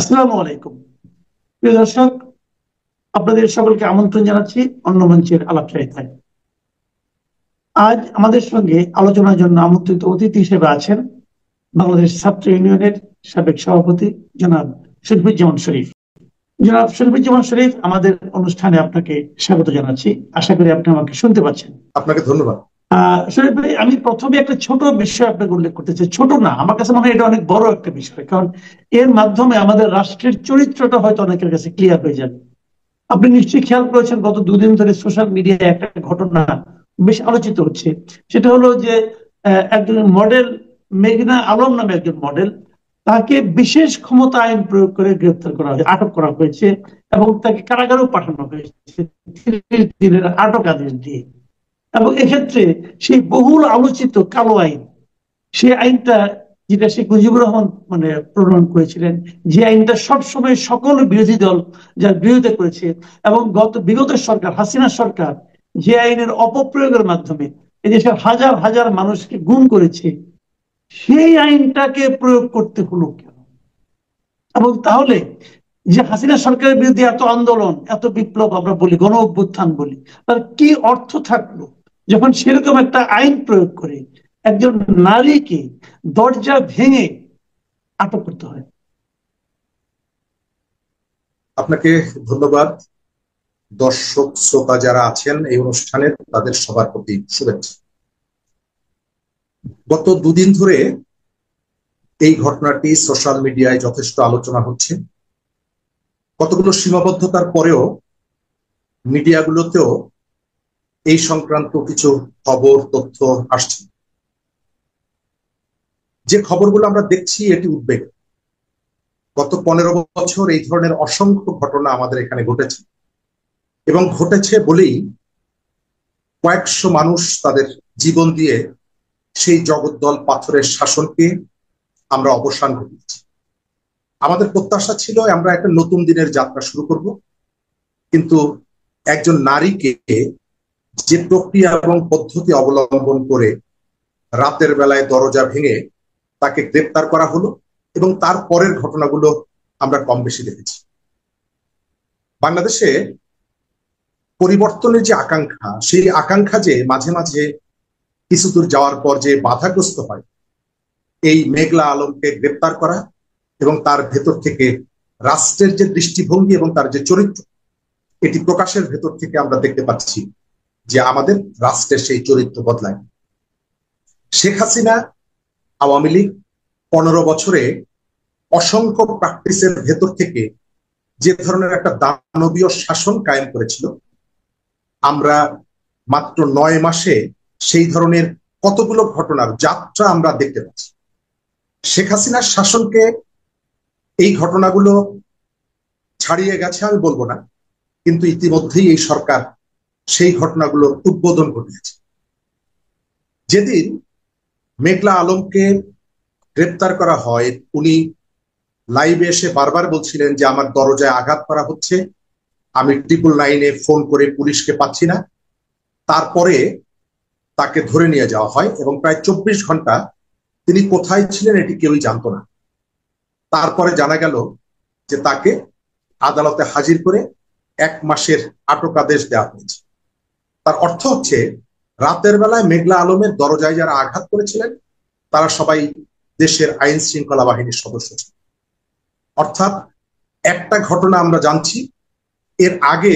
আসসালামু আলাইকুম। প্রিয় দর্শক, আপনাদের সকলকে আমন্ত্রণ জানাচ্ছি অন্য মঞ্চের আলাপচারিতায়। আজ আমাদের সঙ্গে আলোচনার জন্য আমন্ত্রিত অতিথি হিসেবে আছেন বাংলাদেশ ছাত্র ইউনিয়নের সাবেক সভাপতি জনাব শরীফুজ্জামান শরীফ। জনাব শরীফুজ্জামান শরীফ, আমাদের অনুষ্ঠানে আপনাকে স্বাগত জানাচ্ছি। আশা করি আপনি আমাকে শুনতে পাচ্ছেন। আপনাকে ধন্যবাদ। শরীফ ভাই, আমি প্রথমে একটা ছোট বিষয় আপনাকে উল্লেখ করতে চাই। ছোট না, আমার কাছে মনে হয় এটা অনেক বড় একটা বিষয়, কারণ এর মাধ্যমে আমাদের রাষ্ট্রের চরিত্রটা হয়তো অনেকের কাছে ক্লিয়ার হয়ে যাবে। আপনি নিশ্চয়ই খেয়াল করেছেন, গত দুদিন ধরে সোশ্যাল মিডিয়ায় একটা ঘটনা বেশ আলোচিত হচ্ছে। সেটা হলো যে একজন মডেল, মেঘনা আলম নামে একজন মডেল, তাকে বিশেষ ক্ষমতা আইন প্রয়োগ করে গ্রেফতার করা হয়েছে, আটক করা হয়েছে এবং তাকে কারাগারেও পাঠানো হয়েছে 30 দিনের আটক আদেশ দিয়ে। এবং এক্ষেত্রে সেই বহুল আলোচিত কালো আইন, সেই আইনটা যেটা শেখ মুজিবুর রহমান প্রণয়ন করেছিলেন, যে আইনটা সবসময় সকল বিরোধী দল যার বিরোধিতা করেছে, এবং বিগত সরকার হাসিনা সরকার যে আইনের অপপ্রয়োগের মাধ্যমে এদেশের হাজার হাজার মানুষকে গুম করেছে, সেই আইনটাকে প্রয়োগ করতে হলো কেন? এবং তাহলে যে হাসিনা সরকারের বিরুদ্ধে এত আন্দোলন, এত বিপ্লব আমরা বলি, গণ অভ্যুত্থান বলি, তার কি অর্থ থাকলো যখন সেরকম একটা আইন প্রয়োগ করে একজন নারীকে দরজা ভেঙে আটক করতে হয়? আপনাকে ধন্যবাদ। দর্শক শ্রোতা যারা আছেন এই অনুষ্ঠানের, তাদের সবার প্রতি শুভেচ্ছা। গত দুদিন ধরে এই ঘটনাটি সোশ্যাল মিডিয়ায় যথেষ্ট আলোচনা হচ্ছে। কতগুলো সীমাবদ্ধতার পরেও মিডিয়াগুলোতেও এই সংক্রান্ত কিছু খবর, তথ্য আসছে। যে খবরগুলো আমরা দেখছি এটি উদ্বেগ। গত 15 বছর এই ধরনের অসংখ্য ঘটনা আমাদের এখানে ঘটেছে, এবং ঘটেছে বলেই কয়েকশো মানুষ তাদের জীবন দিয়ে সেই জগদ্দল পাথরের শাসনকে আমরা অবসান ঘটিয়েছি। আমাদের প্রত্যাশা ছিল আমরা একটা নতুন দিনের যাত্রা শুরু করব, কিন্তু একজন নারীকে যে প্রক্রিয়া এবং পদ্ধতি অবলম্বন করে রাতের বেলায় দরজা ভেঙে তাকে গ্রেপ্তার করা হলো, এবং তার পরের ঘটনাগুলো আমরা কম বেশি দেখেছি। বাংলাদেশে পরিবর্তনের যে আকাঙ্ক্ষা, সেই আকাঙ্ক্ষা যে মাঝে মাঝে কিছু দূর যাওয়ার পর যে বাধাগ্রস্ত হয়, এই মেঘলা আলমকে গ্রেপ্তার করা এবং তার ভেতর থেকে রাষ্ট্রের যে দৃষ্টিভঙ্গি এবং তার যে চরিত্র, এটি প্রকাশের ভেতর থেকে আমরা দেখতে পাচ্ছি যে আমাদের রাষ্ট্রের সেই চরিত্র বদলায়। শেখ হাসিনা আওয়ামী লীগ 15 বছরে অসংখ্য প্র্যাকটিসের ভেতর থেকে যে ধরনের একটা দানবীয় শাসন কায়েম করেছিল, আমরা মাত্র 9 মাসে সেই ধরনের কতগুলো ঘটনার যাত্রা আমরা দেখতে পাচ্ছি। শেখ হাসিনার শাসনকে এই ঘটনাগুলো ছাড়িয়ে গেছে আমি বলবো না, কিন্তু ইতিমধ্যেই এই সরকার সেই ঘটনাগুলোর উদ্বোধন ঘটিয়েছে। যেদিন মেঘলা আলমকে গ্রেপ্তার করা হয়, উনি লাইভে এসে বারবার বলছিলেন যে আমার দরজায় আঘাত করা হচ্ছে, আমি 999-এ ফোন করে পুলিশকে পাচ্ছি না। তারপরে তাকে ধরে নিয়ে যাওয়া হয় এবং প্রায় 24 ঘন্টা তিনি কোথায় ছিলেন এটি কেউই জানতো না। তারপরে জানা গেল যে তাকে আদালতে হাজির করে 1 মাসের আটক আদেশ দেওয়া হয়েছে। তার অর্থ হচ্ছে রাতের বেলায় মেঘলা আলমের দরজায় যারা আঘাত করেছিলেন তারা সবাই দেশের আইন শৃঙ্খলা বাহিনীর সদস্য ছিল। অর্থাৎ একটা ঘটনা আমরা জানছি, এর আগে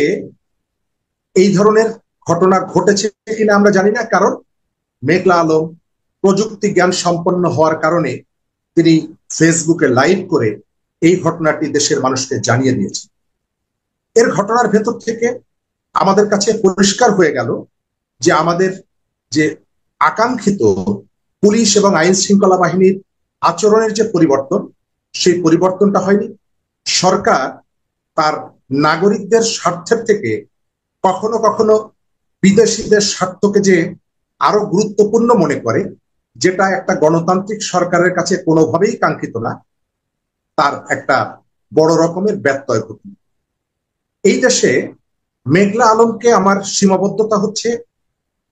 এই ধরনের ঘটনা ঘটেছে কিনা আমরা জানি না, কারণ মেঘলা আলম প্রযুক্তি জ্ঞান সম্পন্ন হওয়ার কারণে তিনি ফেসবুকে লাইভ করে এই ঘটনাটি দেশের মানুষকে জানিয়ে দিয়েছে। এর ঘটনার ভেতর থেকে আমাদের কাছে পরিষ্কার হয়ে গেল যে আমাদের যে আকাঙ্ক্ষিত পুলিশ এবং আইন শৃঙ্খলা বাহিনীর আচরণের যে পরিবর্তন, সেই পরিবর্তনটা হয়নি। সরকার তার নাগরিকদের স্বার্থের থেকে কখনো কখনো বিদেশিদের স্বার্থকে যে আরো গুরুত্বপূর্ণ মনে করে, যেটা একটা গণতান্ত্রিক সরকারের কাছে কোনোভাবেই কাঙ্ক্ষিত না, তার একটা বড় রকমের ব্যত্যয় ঘটল। এই দেশে মেঘলা আলমকে আমার সীমাবদ্ধতা হচ্ছে,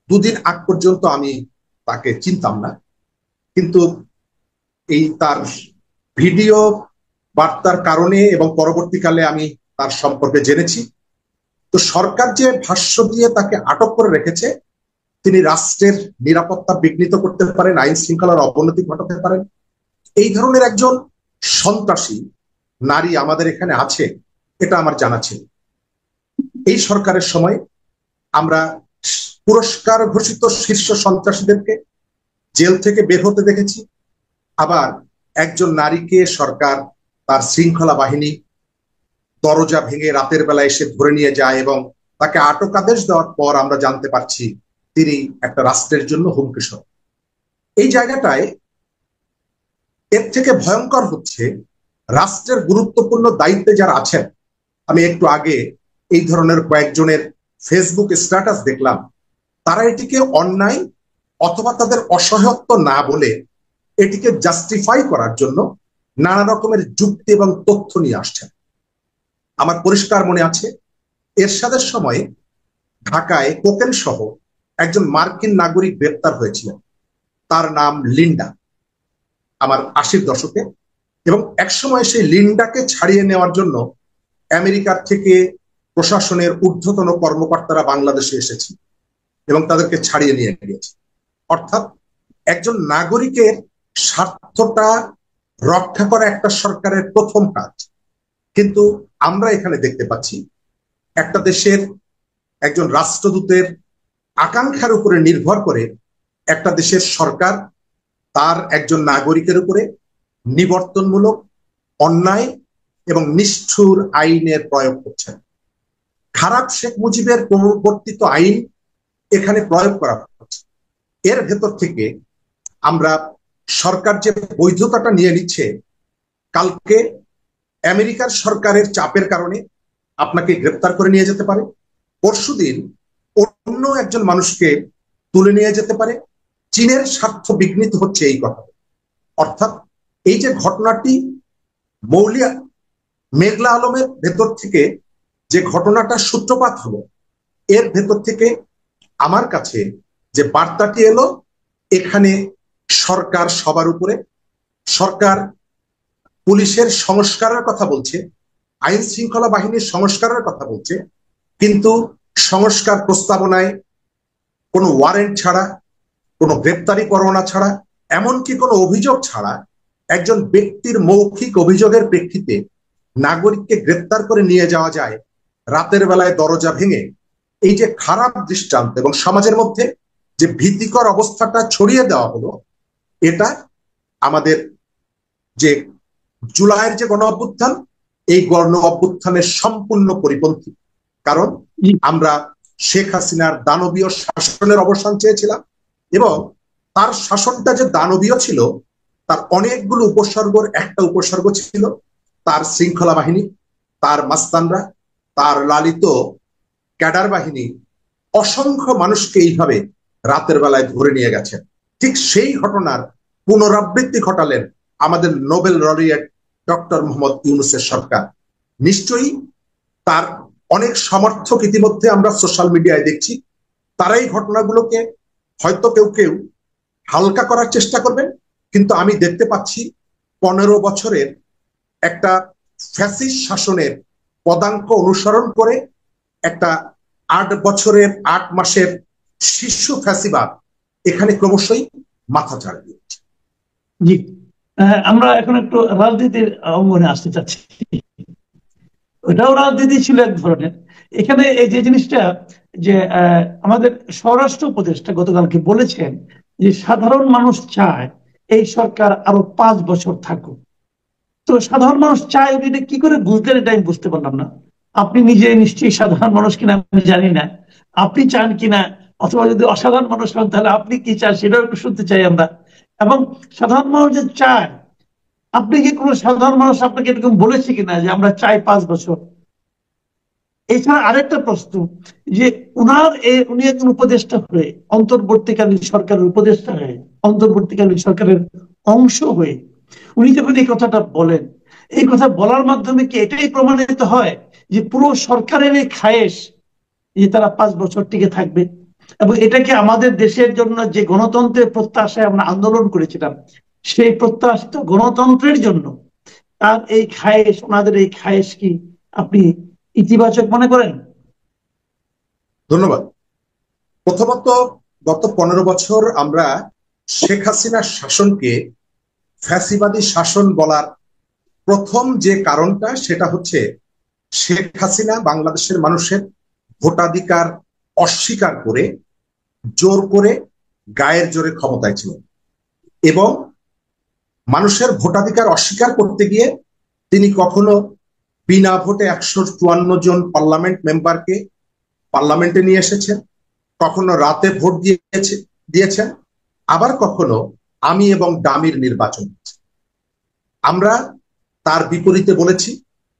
দুদিন আগ পর্যন্ত আমি তাকে চিনতাম না, কিন্তু এই তার ভিডিও বার্তার কারণে এবং পরবর্তীকালে আমি তার সম্পর্কে জেনেছি। তো সরকার যে ভাষ্য দিয়ে তাকে আটক করে রেখেছে, তিনি রাষ্ট্রের নিরাপত্তা বিঘ্নিত করতে পারেন, আইন শৃঙ্খলার অবনতি ঘটাতে পারেন, এই ধরনের একজন সন্ত্রাসী নারী আমাদের এখানে আছে, এটা আমার জানা ছিল। এই সরকারের সময় আমরা পুরস্কার ঘোষিত শীর্ষ সন্ত্রাসীদেরকে জেল থেকে বের হতে দেখেছি, আবার একজন নারীকে সরকার তার শৃঙ্খলা বাহিনী দরজা ভেঙে রাতের বেলা এসে ধরে নিয়ে যায় এবং তাকে আটক আদেশ দেওয়ার পর আমরা জানতে পারছি তিনি একটা রাষ্ট্রের জন্য হুমকি স্বরূপ। এই জায়গাটায় এর থেকে ভয়ঙ্কর হচ্ছে রাষ্ট্রের গুরুত্বপূর্ণ দায়িত্বে যারা আছেন। আমি একটু আগে এই ধরনের কয়েকজনের ফেসবুক স্ট্যাটাস দেখলাম, তারা এটিকে অন্যায় অথবা তাদের অসহায়ত্ব না বলে এটিকে জাস্টিফাই করার জন্য নানা রকমের যুক্তি এবং তথ্য নিয়ে আসছেন। আমার পরিষ্কার মনে আছে এরশাদের সময় ঢাকায় কোকেন সহ একজন মার্কিন নাগরিক গ্রেপ্তার হয়েছিলেন, তার নাম লিন্ডা, আমার 80-র দশকে। এবং একসময় সেই লিন্ডাকে ছাড়িয়ে নেওয়ার জন্য আমেরিকার থেকে প্রশাসনের ঊর্ধ্বতন কর্মকর্তারা বাংলাদেশে এসেছে এবং তাদেরকে ছাড়িয়ে নিয়ে গিয়েছে। অর্থাৎ একজন নাগরিকের স্বার্থটা রক্ষা করা একটা সরকারের প্রথম কাজ। কিন্তু আমরা এখানে দেখতে পাচ্ছি একটা দেশের একজন রাষ্ট্রদূতের আকাঙ্ক্ষার উপরে নির্ভর করে একটা দেশের সরকার তার একজন নাগরিকের উপরে নিবর্তনমূলক, অন্যায় এবং নিষ্ঠুর আইনের প্রয়োগ করছেন। খারাপ শেখ মুজিবের প্রবর্তিত আইন এখানে প্রয়োগ করা হচ্ছে। এর ভেতর থেকে আমরা সরকার যে বৈধতাটা নিয়ে নিচ্ছে, কালকে আমেরিকার সরকারের চাপের কারণে আপনাকে গ্রেপ্তার করে নিয়ে যেতে পারে, পরশুদিন অন্য একজন মানুষকে তুলে নিয়ে যেতে পারে। চীনের স্বার্থ বিঘ্নিত হচ্ছে এই কথা। অর্থাৎ এই যে ঘটনাটি মৌলিয়া মেঘলা আলমের ভেতর থেকে যে ঘটনাটা সূত্রপাত হলো, এর ভেতর থেকে আমার কাছে যে বার্তাটি এলো, এখানে সরকার সবার উপরে, সরকার পুলিশের সংস্কারের কথা বলছে, আইন শৃঙ্খলা বাহিনীর সংস্কারের কথা বলছে, কিন্তু সংস্কার প্রস্তাবনায় কোনো ওয়ারেন্ট ছাড়া, কোনো গ্রেপ্তারি পরোয়ানা ছাড়া, এমনকি কোনো অভিযোগ ছাড়া একজন ব্যক্তির মৌখিক অভিযোগের প্রেক্ষিতে নাগরিককে গ্রেপ্তার করে নিয়ে যাওয়া যায় রাতের বেলায় দরজা ভেঙে। এই যে খারাপ দৃষ্টান্ত এবং সমাজের মধ্যে যে ভীতিকর অবস্থাটা ছড়িয়ে দেওয়া হলো, এটা আমাদের যে জুলাইয়ের যে গণ অভ্যুত্থান, এই গণ অভ্যুত্থানের সম্পূর্ণ পরিপন্থী। কারণ আমরা শেখ হাসিনার দানবীয় শাসনের অবসান চেয়েছিলাম এবং তার শাসনটা যে দানবীয় ছিল তার অনেকগুলো উপসর্গর একটা উপসর্গ ছিল তার শৃঙ্খলা বাহিনী, তার মাস্তানরা, তার লালিত ক্যাডার বাহিনী অসংখ্য মানুষকে এইভাবে রাতের বেলায় ধরে নিয়ে গেছেন। ঠিক সেই ঘটনার পুনরাবৃত্তি ঘটালেন আমাদের নোবেল লরিয়েট ডক্টর মোহাম্মদ ইউনূসের সরকার। নিশ্চয়ই তার অনেক সমর্থক ইতিমধ্যে আমরা সোশ্যাল মিডিয়ায় দেখছি, তারা এই ঘটনাগুলোকে হয়তো কেউ কেউ হালকা করার চেষ্টা করবেন, কিন্তু আমি দেখতে পাচ্ছি 15 বছরের একটা ফ্যাসিস্ট শাসনের পদাঙ্ক অনুসরণ করে একটা 8 বছরের 8 মাসের শীর্ষ ফ্যাসিবাদ এখানে ক্রমশই মাথা চাড়া দিচ্ছে। জি, আমরা এখন একটু রাজনীতির অঙ্গনে আসতে চাচ্ছি। ওটাও রাজনীতি ছিল এক ধরনের। এখানে এই যে জিনিসটা যে আমাদের স্বরাষ্ট্র উপদেষ্টা গতকালকে বলেছেন যে সাধারণ মানুষ চায় এই সরকার আরো 5 বছর থাকুক। তো সাধারণ মানুষ চায়, উনি কি করে বুঝলেন এটা আমি বুঝতে পারলাম না। আপনি নিজে নিশ্চয়ই সাধারণ মানুষ কিনা আমি জানি না, আপনি চান কিনা, অথবা যদি অসাধারণ মানুষ হন তাহলে আপনি কি চান সেটাও একটু শুনতে চাই আমরা। এবং সাধারণ মানুষ যে চায়, আপনি কি কোনো সাধারণ মানুষ আপনাকে এরকম বলেছে কিনা যে আমরা চাই 5 বছর? এছাড়া আরেকটা প্রশ্ন যে উনি একজন উপদেষ্টা হয়ে, অন্তর্বর্তীকালীন সরকারের উপদেষ্টা হয়ে, অন্তর্বর্তীকালীন সরকারের অংশ হয়ে উনি যখন এই কথাটা বলেন, এই কথা বলার মাধ্যমে কি এটাই প্রমাণিত হয় যে পুরো সরকারের এই খায়েশ যে তারা 5 বছর টিকে থাকবে? এবং এটাকে আমাদের দেশের জন্য যে গণতন্ত্রের প্রত্যাশায় আমরা আন্দোলন করেছিলাম, সেই প্রত্যাশিত গণতন্ত্রের জন্য তার এই খায়েশ, ওনাদের এই খায়েশ কি আপনি ইতিবাচক মনে করেন? ধন্যবাদ। প্রথমত, গত 15 বছর আমরা শেখ হাসিনার শাসনকে ফ্যাসিবাদী শাসন বলার প্রথম যে কারণটা, সেটা হচ্ছে শেখ হাসিনা বাংলাদেশের মানুষের ভোটাধিকার অস্বীকার করে জোর করে গায়ের জোরে ক্ষমতায় ছিলেন, এবং মানুষের ভোটাধিকার অস্বীকার করতে গিয়ে তিনি কখনো বিনা ভোটে 154 জন পার্লামেন্ট মেম্বারকে পার্লামেন্টে নিয়ে এসেছেন, কখনো রাতে ভোট দিয়েছেন, আবার কখনো আমি এবং ডামির নির্বাচন। আমরা তার বিপরীতে বলেছি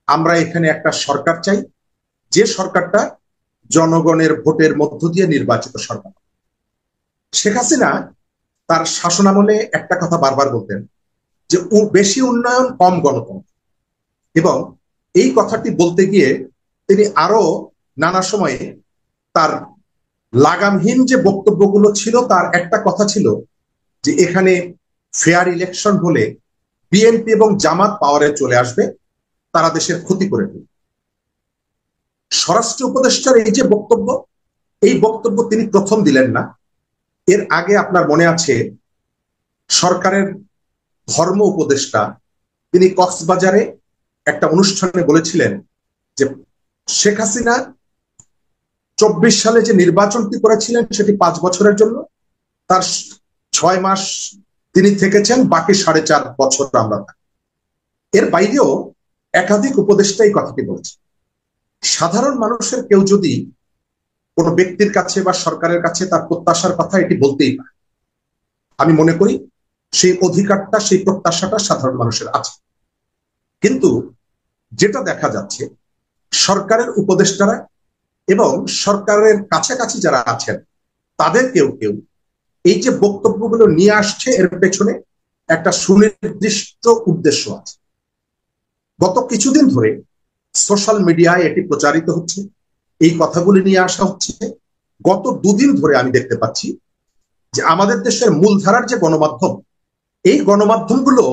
আমরা এখানে একটা সরকার চাই, যে সরকারটা জনগণের ভোটের মধ্য দিয়ে নির্বাচিত সরকার। শেখ হাসিনা তার শাসনামলে একটা কথা বারবার বলতেন যে বেশি উন্নয়ন কম গণতন্ত্র, এবং এই কথাটি বলতে গিয়ে তিনি আরো নানা সময়ে তার লাগামহীন যে বক্তব্যগুলো ছিল, তার একটা কথা ছিল যে এখানে ফেয়ার ইলেকশন হলে বিএনপি এবং জামাত পাওয়ারে চলে আসবে, তারা দেশের ক্ষতি করে দেবে। স্বরাষ্ট্র উপদেষ্টার এই যে বক্তব্য, এই বক্তব্য তিনি প্রথম দিলেন না। এর আগে আপনার মনে আছে সরকারের ধর্ম উপদেষ্টা তিনি কক্সবাজারে একটা অনুষ্ঠানে বলেছিলেন যে শেখ হাসিনা 24 সালে যে নির্বাচনটি করেছিলেন সেটি 5 বছরের জন্য, তার 6 মাস তিনি থেকেছেন, বাকি 4.5 বছর আমরা। এর বাইরেও একাধিক উপদেষ্টা এই কথাটি বলেছে। সাধারণ মানুষের কেউ যদি কোনো ব্যক্তির কাছে বা সরকারের কাছে তার প্রত্যাশার কথা এটি বলতেই পারে, আমি মনে করি সেই অধিকারটা, সেই প্রত্যাশাটা সাধারণ মানুষের আছে। কিন্তু যেটা দেখা যাচ্ছে, সরকারের উপদেষ্টারা এবং সরকারের কাছাকাছি যারা আছেন তাদের কেউ কেউ এই যে বক্তব্যগুলো নিয়ে আসছে, এর পেছনে একটা সুনির্দিষ্ট উদ্দেশ্য আছে। গত কিছুদিন ধরে সোশ্যাল মিডিয়ায় এটি প্রচারিত হচ্ছে, এই কথাগুলি নিয়ে আসা হচ্ছে। গত 2 দিন ধরে আমি দেখতে পাচ্ছি যে আমাদের দেশের মূলধারার যে গণমাধ্যম, এই গণমাধ্যমগুলো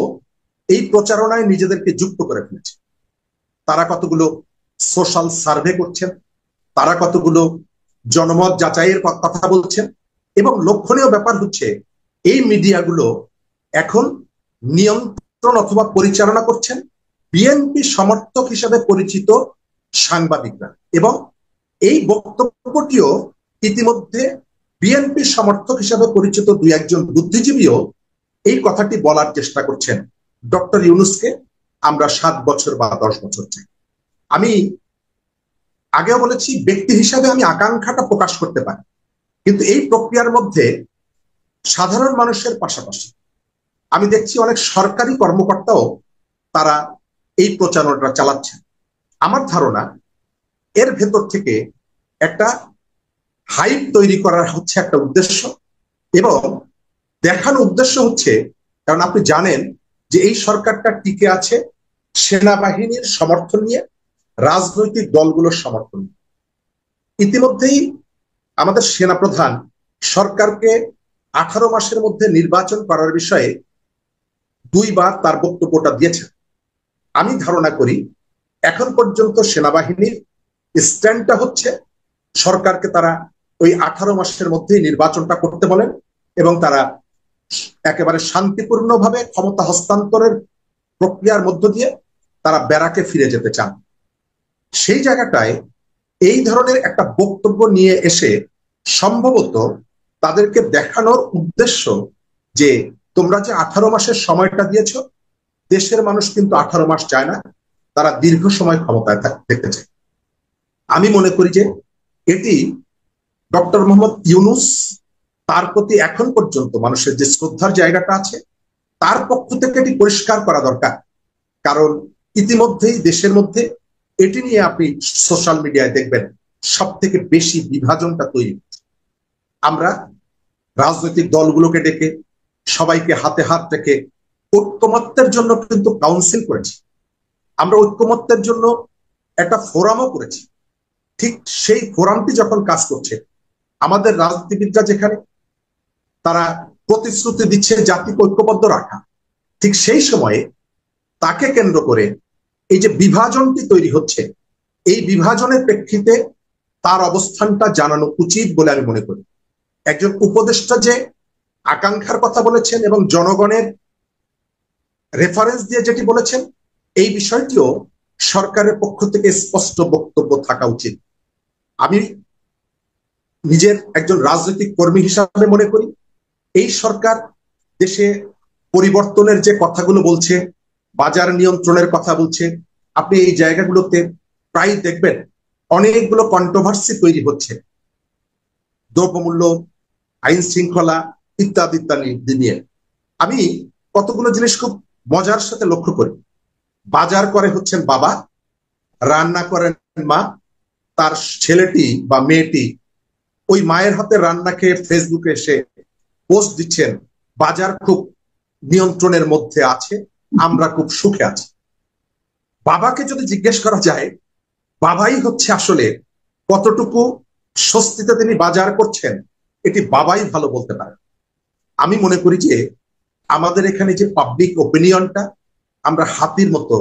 এই প্রচারণায় নিজেদেরকে যুক্ত করে ফেলেছে। তারা কতগুলো সোশ্যাল সার্ভে করছেন, তারা কতগুলো জনমত যাচাইয়ের কথা বলছেন, এবং লক্ষণীয় ব্যাপার হচ্ছে এই মিডিয়াগুলো এখন নিয়ন্ত্রণ অথবা পরিচালনা করছেন বিএনপি সমর্থক হিসেবে পরিচিত সাংবাদিকরা, এবং এই বক্তব্যটিও ইতিমধ্যে বিএনপি সমর্থক হিসেবে পরিচিত 2-1 জন বুদ্ধিজীবীও এই কথাটি বলার চেষ্টা করছেন, ডক্টর ইউনূসকে আমরা 7 বছর বা 10 বছর চাই। আমি আগেও বলেছি, ব্যক্তি হিসাবে আমি আকাঙ্ক্ষাটা প্রকাশ করতে পারি, কিন্তু এই প্রক্রিয়ার মধ্যে সাধারণ মানুষের পাশাপাশি আমি দেখছি অনেক সরকারি কর্মকর্তাও তারা এই প্রচারণাটা চালাচ্ছেন। আমার ধারণা এর ভেতর থেকে একটা হাইপ তৈরি করার হচ্ছে একটা উদ্দেশ্য, এবং দেখানো উদ্দেশ্য হচ্ছে, কারণ আপনি জানেন যে এই সরকারটা টিকে আছে সেনাবাহিনীর সমর্থন নিয়ে, রাজনৈতিক দলগুলোর সমর্থন নিয়ে। ইতিমধ্যেই আমাদের সেনাপ্রধান সরকারকে 18 মাসের মধ্যে নির্বাচন করার বিষয়ে 2 বার তার বক্তব্যটা দিয়েছেন। আমি ধারণা করি এখন পর্যন্ত সেনাবাহিনীর স্ট্যান্ডটা হচ্ছে সরকারকে তারা ওই 18 মাসের মধ্যেই নির্বাচনটা করতে বলেন, এবং তারা একেবারে শান্তিপূর্ণভাবে ক্ষমতা হস্তান্তরের প্রক্রিয়ার মধ্য দিয়ে তারা ব্যারাকে ফিরে যেতে চান। সেই জায়গাটায় এই ধরনের একটা বক্তব্য নিয়ে এসে সম্ভবত তাদেরকে দেখানোর উদ্দেশ্য যে তোমরা যে 18 মাসের সময়টা দিয়েছ, দেশের মানুষ কিন্তু 18 মাস চায় না, তারা দীর্ঘ সময় ক্ষমতায় দেখতে চায়। আমি মনে করি যে এটি ডক্টর মোহাম্মদ ইউনূস, তার প্রতি এখন পর্যন্ত মানুষের যে শ্রদ্ধার জায়গাটা আছে, তার পক্ষ থেকে এটি পরিষ্কার করা দরকার। কারণ ইতিমধ্যেই দেশের মধ্যে এটি নিয়ে আপনি সোশ্যাল মিডিয়ায় দেখবেন সব থেকে বেশি বিভাজনটা তৈরি। আমরা রাজনৈতিক দলগুলোকে ডেকে সবাইকে হাতে হাত রেখে ঐক্যমত্যের জন্য কিন্তু কাউন্সিল করেছি, আমরা ঐক্যমত্যের জন্য একটা ফোরামও করেছি। ঠিক সেই ফোরামটি যখন কাজ করছে, আমাদের রাজনীতিবিদরা যেখানে তারা প্রতিশ্রুতি দিচ্ছে জাতিকে ঐক্যবদ্ধ রাখা, ঠিক সেই সময়ে তাকে কেন্দ্র করে এই যে বিভাজনটি তৈরি হচ্ছে, এই বিভাজনের প্রেক্ষিতে তার অবস্থানটা জানানো উচিত বলে আমি মনে করি। একজন উপদেষ্টা যে আকাঙ্ক্ষার কথা বলেছেন এবং জনগণের রেফারেন্স দিয়ে যেটি বলেছেন, এই বিষয়টিও সরকারের পক্ষ থেকে স্পষ্ট বক্তব্য থাকা উচিত। আমি নিজের একজন রাজনৈতিক কর্মী হিসাবে মনে করি এই সরকার দেশে পরিবর্তনের যে কথাগুলো বলছে, বাজার নিয়ন্ত্রণের কথা বলছে, আপনি এই জায়গাগুলোতে প্রায় দেখবেন অনেকগুলো কন্ট্রোভার্সি তৈরি হচ্ছে, দ্রব্যমূল্য, আইন শৃঙ্খলা ইত্যাদি ইত্যাদি নিয়ে। আমি কতগুলো জিনিস খুব মজার সাথে লক্ষ্য করি। বাজার করে হচ্ছেন বাবা, রান্না করেন মা, তার ছেলেটি বা মেয়েটি ওই মায়ের হাতে রান্না খেয়ে ফেসবুকে এসে পোস্ট দিচ্ছেন, বাজার খুব নিয়ন্ত্রণের মধ্যে আছে, আমরা খুব সুখে আছি। বাবাকে যদি জিজ্ঞেস করা যায়, বাবাই হচ্ছে আসলে কতটুকু স্বস্তিতে তিনি বাজার করছেন, এটি বাবাই ভালো বলতে পারে। আমি মনে করি যে আমাদের এখানে যে পাবলিক ওপিনিয়নটা, আমরা হাতির মতো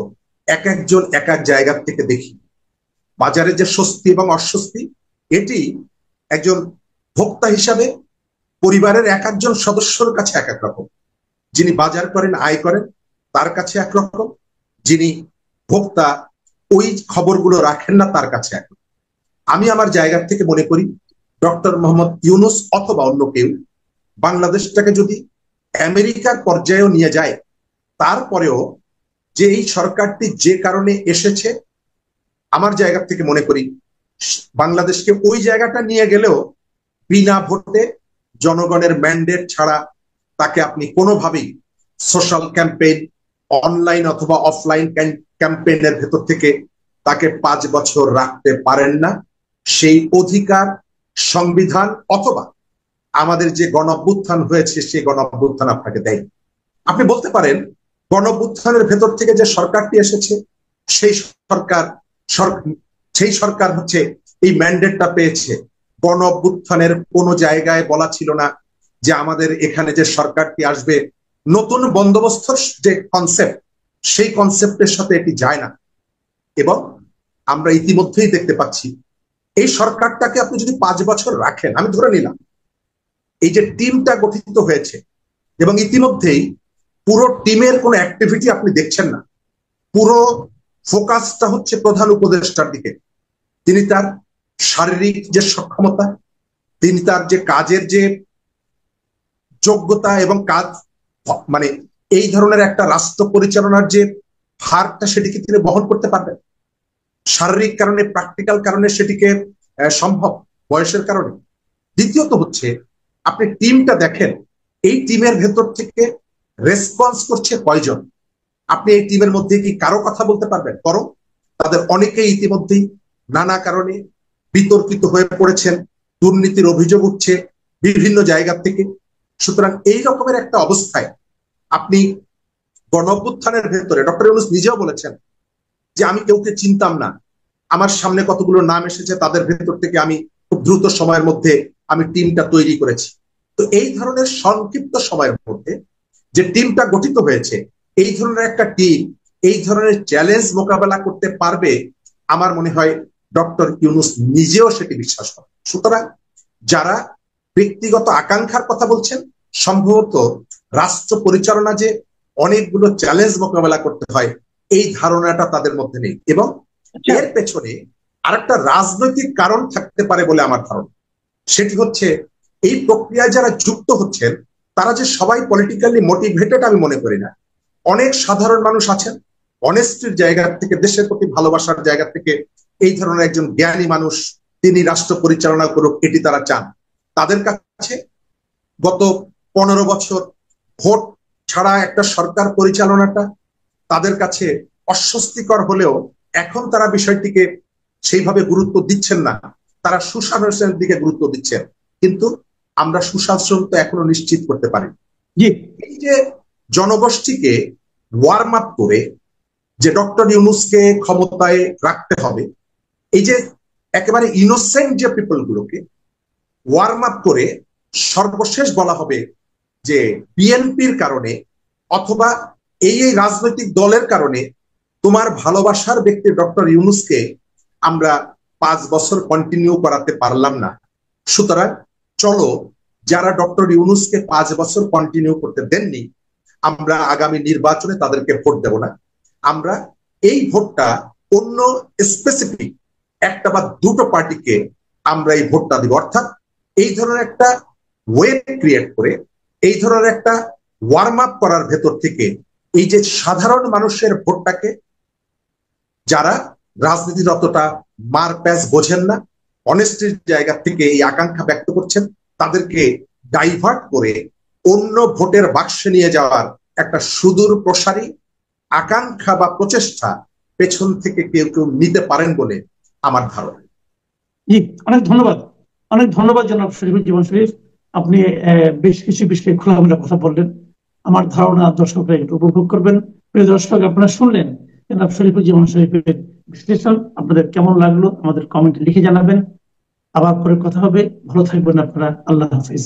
এক একজন এক এক জায়গা থেকে দেখি। বাজারে যে স্বস্তি এবং অস্বস্তি, এটি একজন ভোক্তা হিসাবে পরিবারের এক একজন সদস্যর কাছে এক এক রকম। যিনি বাজার করেন, আয় করেন, তার কাছে একরকম, যিনি ভোক্তা ওই খবরগুলো রাখেন না তার কাছে একরকম। আমি আমার জায়গা থেকে মনে করি ডক্টর মোহাম্মদ ইউনূস অথবা অন্য কেউ বাংলাদেশটাকে যদি আমেরিকার পর্যায়েও নিয়ে যায়, তারপরেও যে এই সরকারটি যে কারণে এসেছে, আমার জায়গা থেকে মনে করি বাংলাদেশকে ওই জায়গাটা নিয়ে গেলেও বিনা ভোটে জনগণের ম্যান্ডেট ছাড়া তাকে আপনি কোনোভাবেই সোশ্যাল ক্যাম্পেইন, অনলাইন অথবা অফলাইন ক্যাম্পেইনের ভেতর থেকে তাকে 5 বছর রাখতে পারেন না। সেই অধিকার সংবিধান অথবা আমাদের যে গণঅভ্যুত্থান হয়েছে সেই গণঅভ্যুত্থান আপনাকে দেয়। আপনি বলতে পারেন গণঅভ্যুত্থানের ভেতর থেকে যে সরকারটি এসেছে সেই সরকার হচ্ছে এই ম্যান্ডেটটা পেয়েছে। গণঅভ্যুত্থানের কোনো জায়গায় বলা ছিল না যে আমাদের এখানে যে সরকারটি আসবে নতুন বন্দোবস্তর যে কনসেপ্ট, সেই কনসেপ্টের সাথে এটি যায় না। এবং আমরা ইতিমধ্যেই দেখতে পাচ্ছি এই সরকারটাকে আপনি যদি 5 বছর রাখেন, আমি ধরে নিলাম এই যে টিমটা গঠিত হয়েছে এবং ইতিমধ্যেই পুরো টিমের কোনো অ্যাক্টিভিটি আপনি দেখছেন না, পুরো ফোকাসটা হচ্ছে প্রধান উপদেষ্টার দিকে। তিনি তার শারীরিক যে সক্ষমতা, তিনি তার যে কাজের যে যোগ্যতা এবং কাজ, মানে এই ধরনের একটা রাষ্ট্র পরিচালনার যে ভারটা, সেটিকে তিনি বহন করতে পারবেন। শারীরিক কারণে, প্র্যাকটিক্যাল কারণে সেটিকে সম্ভব, বয়সের কারণে। দ্বিতীয়ত হচ্ছে আপনি টিমটা দেখেন, এই টিমের ভেতর থেকে রেসপন্স করছে কয়জন? আপনি এই টিমের মধ্যে কি কারো কথা বলতে পারবেন? বরং তাদের অনেকেই ইতিমধ্যেই নানা কারণে বিতর্কিত হয়ে পড়েছেন, দুর্নীতির অভিযোগ উঠছে বিভিন্ন জায়গা থেকে। সুতরাং এই রকমের একটা অবস্থায় আপনি গণঅভ্যুত্থানের ভেতরে, ডক্টর ইউনূস নিজেও বলেছেন যে আমি কেউকে চিনতাম না, আমার সামনে কতগুলো নাম এসেছে, তাদের ভেতর থেকে আমি খুব দ্রুত সময়ের মধ্যে আমি টিমটা তৈরি করেছি। তো এই ধরনের সংক্ষিপ্ত সময়ের মধ্যে যে টিমটা গঠিত হয়েছে, এই ধরনের একটা টিম এই ধরনের চ্যালেঞ্জ মোকাবেলা করতে পারবে, আমার মনে হয় ডক্টর ইউনূস নিজেও সেটি বিশ্বাস করেন। সুতরাং যারা ব্যক্তিগত আকাঙ্ক্ষার কথা বলছেন, সম্ভবত রাষ্ট্র পরিচালনা যে অনেকগুলো চ্যালেঞ্জ মোকাবেলা করতে হয়, এই ধারণাটা তাদের মধ্যে নেই। এবং এর পেছনে আরেকটা রাজনৈতিক কারণ থাকতে পারে বলে আমার ধারণা। সেটি হচ্ছে এই প্রক্রিয়ায় যারা যুক্ত হচ্ছেন তারা যে সবাই পলিটিক্যালি মোটিভেটেড আমি মনে করি না। অনেক সাধারণ মানুষ আছেন অনেস্টির জায়গা থেকে, দেশের প্রতি ভালোবাসার জায়গা থেকে এই ধরনের একজন জ্ঞানী মানুষ তিনি রাষ্ট্র পরিচালনা করুক, এটি তারা চান। তাদের কাছে গত 15 বছর ভোট ছাড়া একটা সরকার পরিচালনাটা তাদের কাছে অস্বস্তিকর হলেও এখন তারা বিষয়টিকে সেইভাবে গুরুত্ব দিচ্ছেন না, তারা সুশাসনের দিকে গুরুত্ব দিচ্ছেন। কিন্তু আমরা সুশাসন তো এখনো নিশ্চিত করতে পারি। এই যে জনগোষ্ঠীকে ওয়ার্ম আপ করে যে ডক্টর ইউনূসকে ক্ষমতায় রাখতে হবে, এই যে একেবারে ইনোসেন্ট যে পিপল গুলোকে ওয়ার্ম আপ করে সর্বশেষ বলা হবে যে বিএনপির কারণে অথবা এই রাজনৈতিক দলের কারণে তোমার ভালোবাসার ব্যক্তি ডক্টর ইউনূসকে আমরা 5 বছর কন্টিনিউ করাতে পারলাম না। সুতরাং চলো, যারা ডক্টর ইউনূসকে 5 বছর কন্টিনিউ করতে দেননি, আমরা আগামী নির্বাচনে তাদেরকে ভোট দেব না। আমরা এই ভোটটা অন্য স্পেসিফিক একটা বা দুটো পার্টিকে আমরা এই ভোটটা দিব। অর্থাৎ এই ধরনের একটা ওয়ে ক্রিয়েট করে, এই ধরনের একটা ওয়ার্ম আপ করার ভেতর থেকে এই যে সাধারণ মানুষের ভোটটাকে, যারা রাজনীতির অতটা মার প্যাচ বোঝেন না, অনেস্টির জায়গা থেকে এই আকাঙ্ক্ষা ব্যক্ত করছেন, তাদেরকে ডাইভার্ট করে অন্য ভোটের বাক্সে নিয়ে যাওয়ার একটা সুদূর প্রসারী আকাঙ্ক্ষা বা প্রচেষ্টা পেছন থেকে কেউ কেউ নিতে পারেন বলে আমার ধারণা। জি, অনেক ধন্যবাদ। অনেক ধন্যবাদ জনাব শরীফুজ্জামান শরীফ। আপনি বেশ কিছু বিষয়ে খোলামেলা কথা বললেন। আমার ধারণা দর্শকরা একটু উপভোগ করবেন। প্রিয় দর্শক, আপনারা শুনলেন জনাব শরীফুজ্জামান শরীফের বিশ্লেষণ। আপনাদের কেমন লাগলো আমাদের কমেন্টে লিখে জানাবেন। আবার পরে কথা হবে। ভালো থাকবেন আপনারা। আল্লাহ হাফিজ।